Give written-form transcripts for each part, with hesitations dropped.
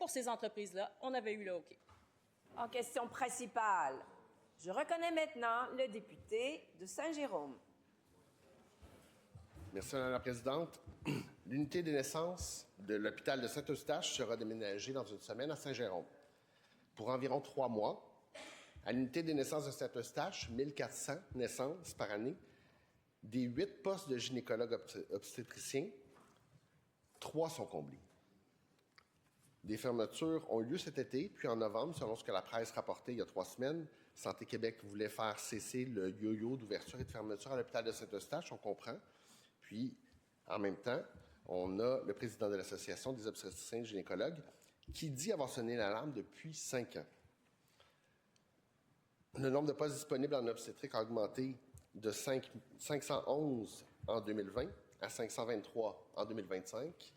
pour ces entreprises-là, on avait eu le OK. En question principale, je reconnais maintenant le député de Saint-Jérôme. Merci, Mme la Présidente. L'unité des naissances de l'hôpital de Saint-Eustache sera déménagée dans une semaine à Saint-Jérôme. Pour environ 3 mois, à l'unité des naissances de Saint-Eustache, 1400 naissances par année, des 8 postes de gynécologues obstétriciens, 3 sont comblés. Des fermetures ont eu lieu cet été, puis en novembre, selon ce que la presse rapportait il y a 3 semaines, Santé Québec voulait faire cesser le yo-yo d'ouverture et de fermeture à l'hôpital de Saint-Eustache, on comprend. Puis, en même temps, on a le président de l'Association des obstétriciens et gynécologues qui dit avoir sonné l'alarme depuis 5 ans. Le nombre de postes disponibles en obstétrique a augmenté de 511 en 2020 à 523 en 2025.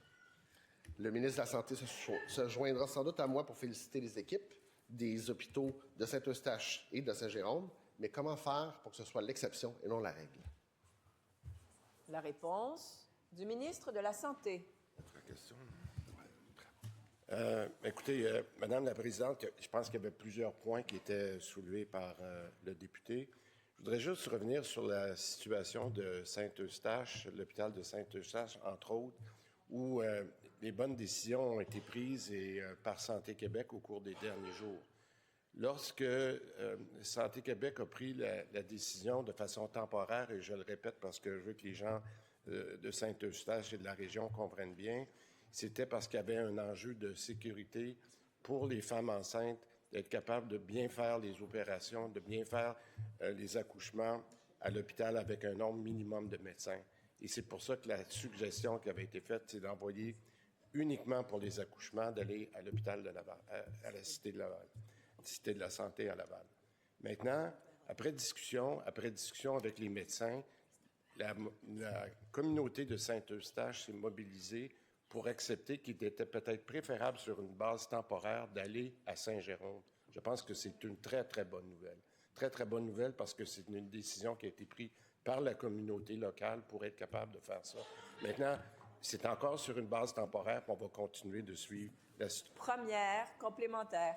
Le ministre de la Santé se joindra sans doute à moi pour féliciter les équipes des hôpitaux de Saint-Eustache et de Saint-Jérôme, mais comment faire pour que ce soit l'exception et non la règle? La réponse du ministre de la Santé. Écoutez, Madame la Présidente, je pense qu'il y avait plusieurs points qui étaient soulevés par le député. Je voudrais juste revenir sur la situation de Saint-Eustache, l'hôpital de Saint-Eustache, entre autres, où les bonnes décisions ont été prises par Santé Québec au cours des derniers jours. Lorsque Santé Québec a pris la décision de façon temporaire, et je le répète parce que je veux que les gens de Saint-Eustache et de la région comprennent bien, c'était parce qu'il y avait un enjeu de sécurité pour les femmes enceintes d'être capables de bien faire les opérations, de bien faire les accouchements à l'hôpital avec un nombre minimum de médecins. Et c'est pour ça que la suggestion qui avait été faite, c'est d'envoyer uniquement pour les accouchements, d'aller à l'hôpital de Laval, à la Cité de Laval, Cité de la Santé à Laval. Maintenant, après discussion avec les médecins, la communauté de Saint-Eustache s'est mobilisée pour accepter qu'il était peut-être préférable sur une base temporaire d'aller à Saint-Jérôme. Je pense que c'est une très, très bonne nouvelle. Très, très bonne nouvelle parce que c'est une décision qui a été prise par la communauté locale pour être capable de faire ça. Maintenant, c'est encore sur une base temporaire, puis on va continuer de suivre la situation. Première complémentaire.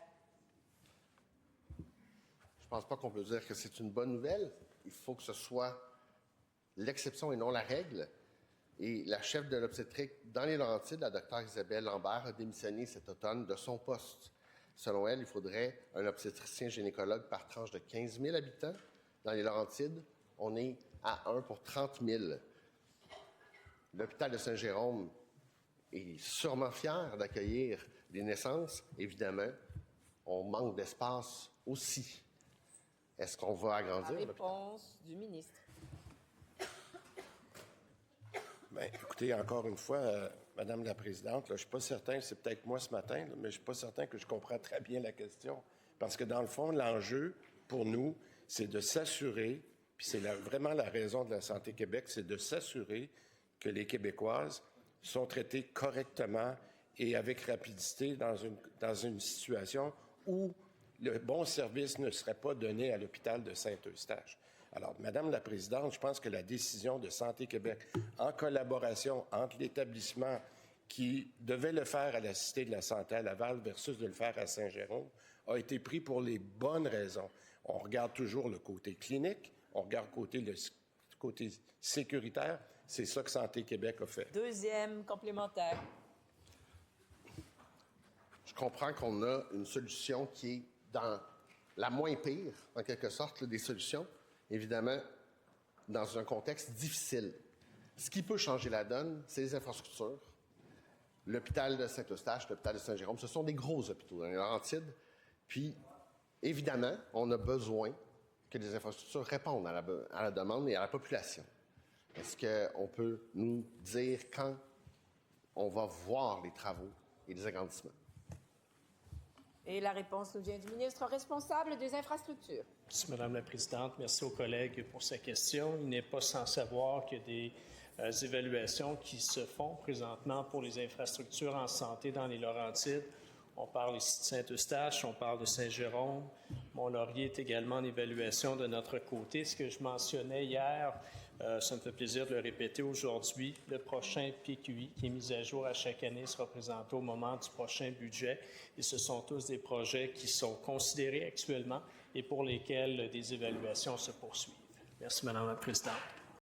Je ne pense pas qu'on peut dire que c'est une bonne nouvelle. Il faut que ce soit l'exception et non la règle. Et la chef de l'obstétrique dans les Laurentides, la Dr Isabelle Lambert, a démissionné cet automne de son poste. Selon elle, il faudrait un obstétricien gynécologue par tranche de 15 000 habitants. Dans les Laurentides, on est à 1 pour 30 000. L'hôpital de Saint-Jérôme est sûrement fier d'accueillir des naissances. Évidemment, on manque d'espace aussi. Est-ce qu'on va agrandir La réponse du ministre. Bien, écoutez, encore une fois, Madame la Présidente, là, je ne suis pas certain, c'est peut-être moi ce matin, là, mais je ne suis pas certain que je comprends très bien la question. Parce que dans le fond, l'enjeu, pour nous, c'est de s'assurer, puis c'est vraiment la raison de la Santé Québec, c'est de s'assurer que les Québécoises sont traitées correctement et avec rapidité dans une situation où le bon service ne serait pas donné à l'hôpital de Saint-Eustache. Alors, Madame la Présidente, je pense que la décision de Santé Québec, en collaboration entre l'établissement qui devait le faire à la Cité de la Santé à Laval versus de le faire à Saint-Jérôme, a été pris pour les bonnes raisons. On regarde toujours le côté clinique, on regarde le côté sécuritaire. C'est ça que Santé Québec a fait. Deuxième complémentaire. Je comprends qu'on a une solution qui est dans la moins pire, en quelque sorte, des solutions, évidemment, dans un contexte difficile. Ce qui peut changer la donne, c'est les infrastructures. L'hôpital de Saint-Eustache, l'hôpital de Saint-Jérôme, ce sont des gros hôpitaux dans les Laurentides. Puis, évidemment, on a besoin que les infrastructures répondent à la demande et à la population. Est-ce qu'on peut nous dire quand on va voir les travaux et les agrandissements? Et la réponse nous vient du ministre responsable des infrastructures. Merci, Madame la Présidente. Merci aux collègues pour sa question. Il n'est pas sans savoir qu'il y a des évaluations qui se font présentement pour les infrastructures en santé dans les Laurentides. On parle ici de Saint-Eustache, on parle de Saint-Jérôme. Mont-Laurier est également en évaluation de notre côté. Ce que je mentionnais hier Ça me fait plaisir de le répéter aujourd'hui. Le prochain PQI qui est mis à jour à chaque année sera présenté au moment du prochain budget. Et ce sont tous des projets qui sont considérés actuellement et pour lesquels des évaluations se poursuivent. Merci, Madame la Présidente.